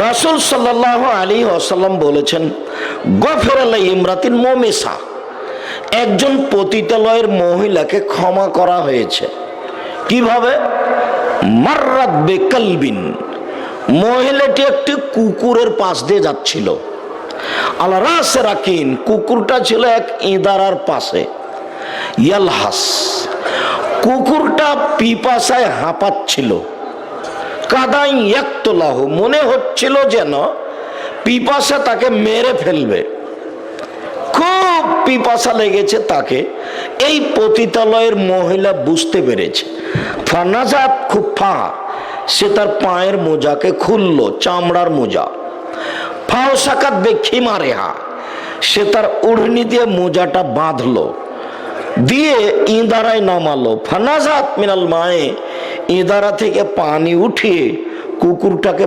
রাসূল সাল্লাল্লাহু আলাইহি ওয়াসাল্লাম বলেছেন, গফিরা লি ইমরাতিন মুমিসা, একজন পতিতালয়ের মহিলাকে ক্ষমা করা হয়েছে। কিভাবে? মাররাত বিকালবিন, মহিলাটি একটি কুকুরের পাশ দিয়ে যাচ্ছিল। আলা রাসে রাকিন, কুকুরটা ছিল এক ইঁদারার পাশে। ইয়ালহাস, কুকুরটা পিপাসায় হাঁপাচ্ছিল। কাদাই ইয়াকতুলাহ, মনে হচ্ছিল যেন পিপাসা তাকে মেরে ফেলবে। খুব পিপাসা লেগেছে তাকে। এই পতিতালয়ের মহিলা বুঝতে পেরেছে। ফানাজাত খুফা, সে তার পায়ের মোজাকে খুললো, চামড়ার মোজা। ফাওসাকাত বেখিমারেহা, সে তার ওড়নি দিয়ে মোজাটা বাঁধলো, দিয়ে ইঁদারায় নামালো। ফানাজাত মিনাল মায়ে, ইঁদারা থেকে পানি উঠিয়ে কুকুরটাকে